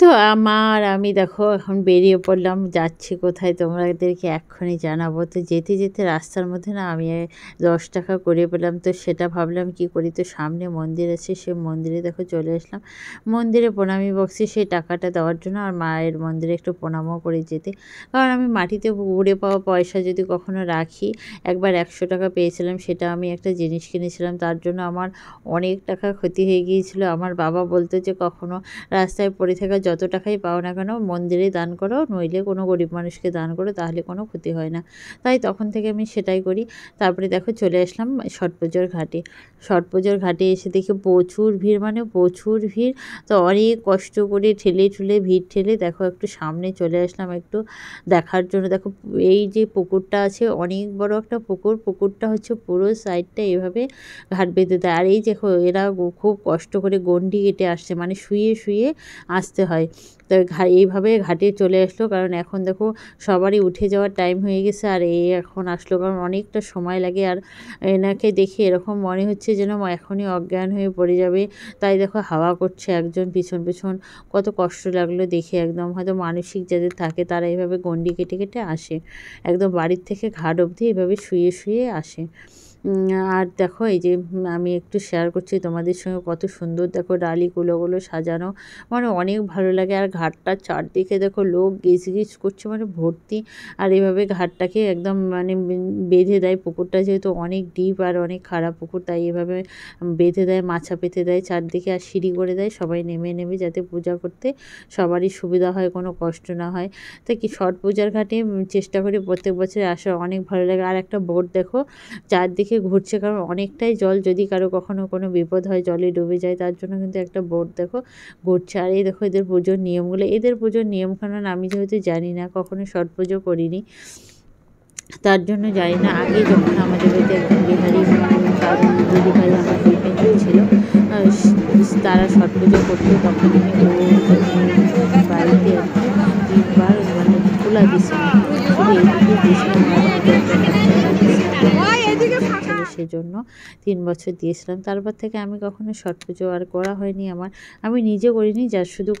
তো আমার আমি দেখো এখন বেরিয়ে পড়লাম, যাচ্ছি কোথায় তোমাদেরকে এক্ষুনি জানাবো। তো যেতে যেতে রাস্তার মধ্যে না আমি 10 টাকা করে পেলাম, তো সেটা ভাবলাম কি করি। তো সামনে মন্দির আছে, সে মন্দিরে দেখো চলে আসলাম। মন্দিরে প্রণামী বক্সে সেই টাকাটা দেওয়ার জন্য, আর মায়ের মন্দিরে একটু প্রণামও করে যেতে। কারণ আমি মাটিতে উড়ে পাওয়া পয়সা যদি কখনো রাখি, একবার 100 টাকা পেয়েছিলাম, সেটা আমি একটা জিনিস কিনেছিলাম, তার জন্য আমার অনেক টাকা ক্ষতি হয়ে গিয়েছিল। আমার বাবা বলতো যে কখনো রাস্তায় পড়ে থাকা যত টাকাই পাও না কেন মন্দিরে দান করো, নইলে কোনো গরিব মানুষকে দান করো, তাহলে কোনো ক্ষতি হয় না। তাই তখন থেকে আমি সেটাই করি। তারপরে দেখো চলে আসলাম ছট পুজোর ঘাটে। ছট পুজোর ঘাটে এসে দেখি প্রচুর ভিড়, মানে প্রচুর ভিড়। তো অনেক কষ্ট করে ঠেলে ঠুলে ভিড় ঠেলে দেখো একটু সামনে চলে আসলাম একটু দেখার জন্য। দেখো এই যে পুকুরটা আছে, অনেক বড় একটা পুকুর। পুকুরটা হচ্ছে পুরো সাইডটা এভাবে ঘাট বেঁধে দেয়। আর এই দেখো এরা খুব কষ্ট করে গণ্ডি কেটে আসছে, মানে শুয়ে শুয়ে আসতে হয়। তো এইভাবে ঘাটে চলে আসলো, কারণ এখন দেখো সবারই উঠে যাওয়ার টাইম হয়ে গেছে। আর এই এখন আসলো, কারণ অনেকটা সময় লাগে। আর এনাকে দেখে এরকম মনে হচ্ছে যেন এখনই অজ্ঞান হয়ে পড়ে যাবে। তাই দেখো হাওয়া করছে একজন পিছন পিছন। কত কষ্ট লাগলো দেখে, একদম হয়তো মানসিক যাদের থাকে তারা এইভাবে গণ্ডি কেটে কেটে আসে, একদম বাড়ির থেকে ঘাট অবধি এভাবে শুয়ে শুয়ে আসে। আর দেখো এই যে আমি একটু শেয়ার করছি তোমাদের সঙ্গে, কত সুন্দর দেখো ডালি কুলোগুলো সাজানো, মানে অনেক ভালো লাগে। আর ঘাটটার চারদিকে দেখো লোক গিজ গিজ করছে, মানে ভর্তি। আর এভাবে ঘাটটাকে একদম মানে বেঁধে দেয়। পুকুরটা যেহেতু অনেক ডিপ আর অনেক খারাপ পুকুর, তাই এভাবে বেঁধে দেয়, মাছা পেতে দেয় চারদিকে, আর সিঁড়ি করে দেয় সবাই নেমে নেমে, যাতে পূজা করতে সবারই সুবিধা হয়, কোনো কষ্ট না হয়। তাই কি ছট পূজার ঘাটে চেষ্টা করি প্রত্যেক বছর আসা, অনেক ভালো লাগে। আর একটা বোট দেখো চারদিকে ঘুরছে, কারণ অনেকটাই জল, যদি কারো কখনো কোনো বিপদ হয় জলে ডুবে যায়, তার জন্য কিন্তু একটা বোট দেখো ঘুরছে। আর এই দেখো এদের পুজোর নিয়মগুলো, এদের পুজোর নিয়মকানুন আমি যেহেতু জানি না, কখনো ছট পুজো করিনি, তার জন্য জানি না। আগে যখন আমাদের বাড়িতে একজন বিহারি দিদিভাই আমার হেল্পিং ছিল, তারা ছট পুজো করতো, তখন আমি বাড়িতে আর কি 3বার মানে তুলা দিয়েছিলাম, শুধু এইটুকুই দিয়েছিলাম, কারণ এটা একটা বাচ্চারা ছিল সেজন্য 3 বছর দিয়েছিলাম। তারপর থেকে আমি কখনো ছট পুজো আর করা হয়নি আমার। আমি নিজে করিনি, যার শুধু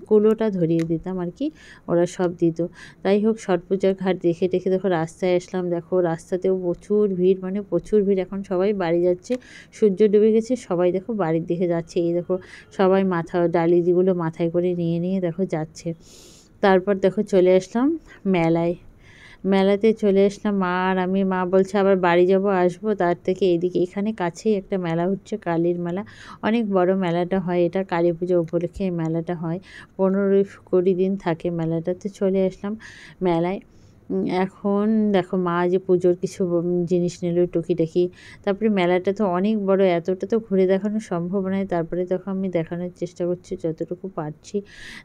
কুলোটা ধরিয়ে দিতাম আর কি, ওরা সব দিত। তাই হোক, ছট পূজার ঘাট দেখে দেখে দেখো রাস্তায় আসলাম। দেখো রাস্তাতেও প্রচুর ভিড়, মানে প্রচুর ভিড়। এখন সবাই বাড়ি যাচ্ছে, সূর্য ডুবে গেছে, সবাই দেখো বাড়ির দিকে যাচ্ছে। এই দেখো সবাই ডালিগুলো মাথায় করে নিয়ে নিয়ে দেখো যাচ্ছে। তারপর দেখো চলে আসলাম মেলায়। মেলাতে চলে আসলাম, মা আর আমি। মা বলছে আবার বাড়ি যাব, আসবো, তার থেকে এদিকে এখানে কাছেই একটা মেলা হচ্ছে, কালীর মেলা। অনেক বড় মেলাটা হয়, এটা কালী পুজো উপলক্ষে এই মেলাটা হয়। 15-20 দিন থাকে মেলাটাতে। চলে আসলাম মেলায়। এখন দেখো মা যে পুজোর কিছু জিনিস নিল টুকিটাকি। তারপরে মেলাটা তো অনেক বড়, এতটা তো ঘুরে দেখানো সম্ভব নয়। তারপরে দেখো আমি দেখানোর চেষ্টা করছি যতটুকু পারছি।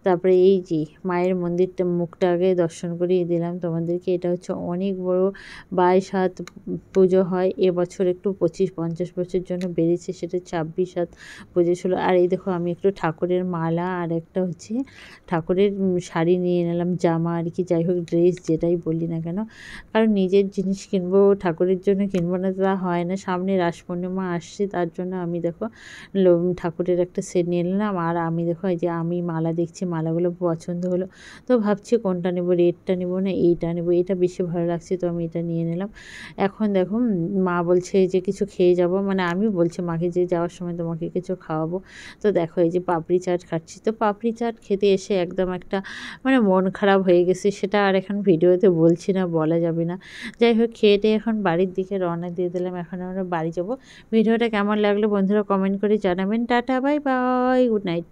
তারপরে এই যে মায়ের মন্দিরটা, মুখটা আগে দর্শন করিয়ে দিলাম তোমাদেরকে। এটা হচ্ছে অনেক বড় 22 হাত পুজো হয়। এবছর একটু 25-50 বছর জন্য বেড়েছে, সেটা 26 হাত পুজো ছিল। আর এই দেখো আমি একটু ঠাকুরের মালা আর একটা হচ্ছে ঠাকুরের শাড়ি নিয়ে নিলাম, জামা আর কি, যাই হোক ড্রেস যেটাই বলি না কেন। কারণ নিজের জিনিস কিনবো, ঠাকুরের জন্য কিনবো না, তা হয় না। সামনে রাস পূর্ণিমা আসছে, তার জন্য আমি দেখো ঠাকুরের একটা সেট নিয়ে নিলাম। আর আমি দেখো এই যে আমি মালা দেখছি, মালাগুলো পছন্দ হলো, তো ভাবছি কোনটা নেবো, রেডটা নেবো না এইটা নেবো, এটা বেশি ভালো লাগছে, তো আমি এটা নিয়ে নিলাম। এখন দেখো মা বলছে যে কিছু খেয়ে যাব, মানে আমি বলছি মাকে যে যাওয়ার সময় তোমাকে কিছু খাওয়াবো। তো দেখো এই যে পাপড়ি চাট খাচ্ছি। তো পাপড়ি চাট খেতে এসে একদম একটা মানে মন খারাপ হয়ে গেছে, সেটা আর এখন ভিডিওতে বলছি না, বলা যাবে না। যাই হোক খেয়ে এখন বাড়ির দিকে রওনা দিয়ে দিলাম, এখন আমরা বাড়ি যাব। ভিডিওটা কেমন লাগলো বন্ধুরা কমেন্ট করে জানাবেন। Tata, bye bye, good night.